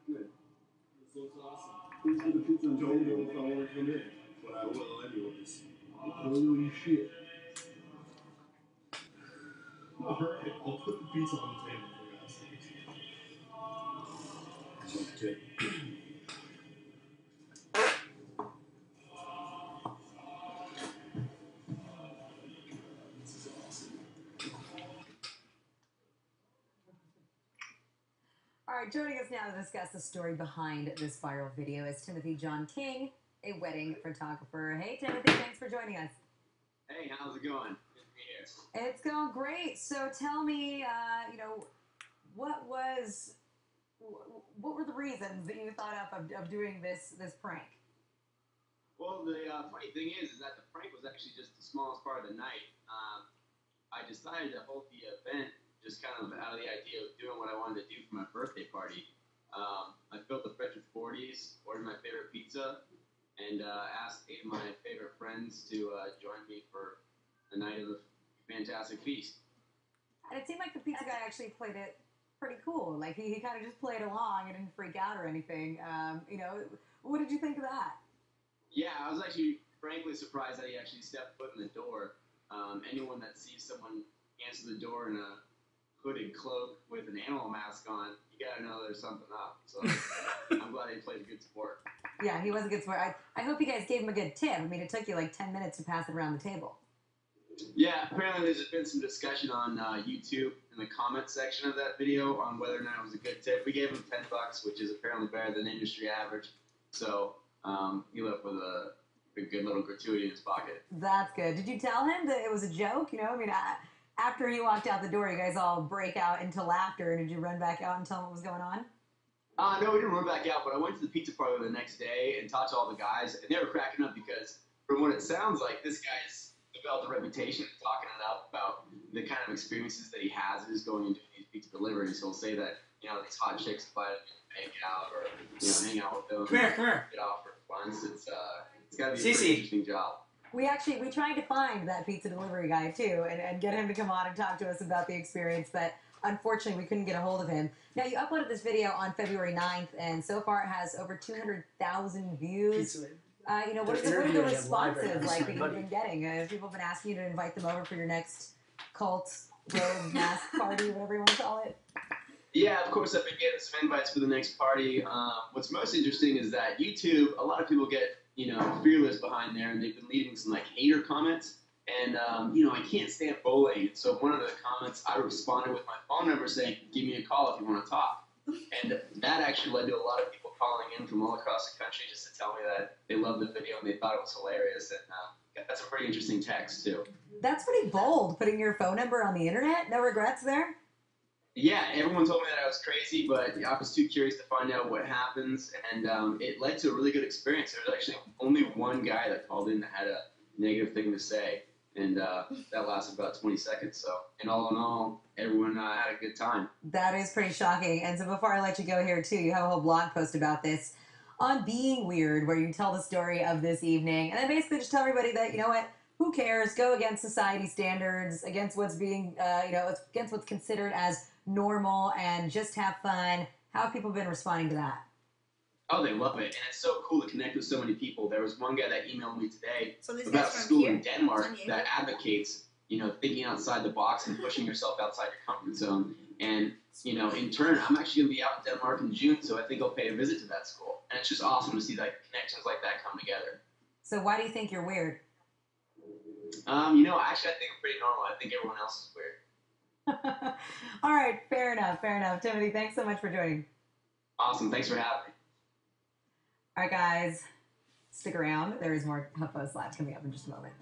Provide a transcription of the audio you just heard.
Yeah. This looks awesome. Please get the pizza and don't know if I want to come in. But I will anyways. Holy shit. Alright, I'll put the pizza on the table for you guys. Okay. This is awesome. All right, joining us now to discuss the story behind this viral video is Timothy John King, a wedding photographer. Hey, Timothy, thanks for joining us. Hey, how's it going? Good to be here. It's going great. So tell me, what were the reasons that you thought up of doing this prank? Well, the funny thing is that the prank was actually just the smallest part of the night. I decided to hold the event just kind of out of the idea of doing what I wanted to do for my birthday party. I filled the fridge with 40s, ordered my favorite pizza, and asked 8 of my favorite friends to join me for a night of a fantastic feast. And it seemed like the pizza guy actually played it pretty cool. Like he kind of just played along and didn't freak out or anything. What did you think of that? Yeah, I was actually frankly surprised that he actually stepped foot in the door. Anyone that sees someone answer the door in a hooded cloak with an animal mask on, you gotta know there's something up. So I'm glad he played a good sport. Yeah, he was a good sport. I hope you guys gave him a good tip. I mean, it took you like 10 minutes to pass it around the table. Yeah, apparently there's been some discussion on YouTube in the comment section of that video on whether or not it was a good tip. We gave him $10, which is apparently better than industry average. So he left with a good little gratuity in his pocket. That's good. Did you tell him that it was a joke? After he walked out the door, you guys all break out into laughter. Did you run back out and tell him what was going on? No, we didn't run back out, but I went to the pizza parlor the next day and talked to all the guys, and they were cracking up because, from what it sounds like, this guy's developed a reputation of talking it up about the kind of experiences that he has as going into these pizza deliveries. He'll say that, these hot chicks invite him to hang out or, hang out with them. Come here. Get off for once. It's got to be a pretty interesting job. We tried to find that pizza delivery guy, too, and get him to come on and talk to us about the experience, but unfortunately, we couldn't get a hold of him. Now, you uploaded this video on February 9th, and so far it has over 200,000 views. What are the responses like that you've been getting? Have people been asking you to invite them over for your next cult, rogue, mask party, whatever you want to call it? Yeah, of course, I've been getting some invites for the next party. What's most interesting is that YouTube, a lot of people get, fearless behind there, and they've been leaving some, hater comments. And, I can't stand bullying. So one of the comments, I responded with my phone number saying, give me a call if you want to talk. And that actually led to a lot of people calling in from all across the country just to tell me that they loved the video and they thought it was hilarious. And that's a pretty interesting text, too. That's pretty bold, putting your phone number on the internet. No regrets there? Yeah, everyone told me that I was crazy, but I was too curious to find out what happens. And it led to a really good experience. There was actually only one guy that called in that had a negative thing to say. And that lasted about 20 seconds. So, in all, everyone had a good time. That is pretty shocking. And so before I let you go here, too, you have a whole blog post about this on Being Weird, where you tell the story of this evening. And then basically just tell everybody that, you know what, who cares? Go against society standards, against what's being, against what's considered as normal, and just have fun. How have people been responding to that? Oh, they love it, and it's so cool to connect with so many people. There was one guy that emailed me today about a school in Denmark that advocates, thinking outside the box and pushing yourself outside your comfort zone. And, in turn, I'm actually going to be out in Denmark in June, so I think I'll pay a visit to that school. And it's just awesome to see connections like that come together. So why do you think you're weird? Actually, I think I'm pretty normal. I think everyone else is weird. All right, fair enough. Timothy, thanks so much for joining. Awesome, thanks for having me. All right, guys, stick around. There is more HuffPost Live coming up in just a moment.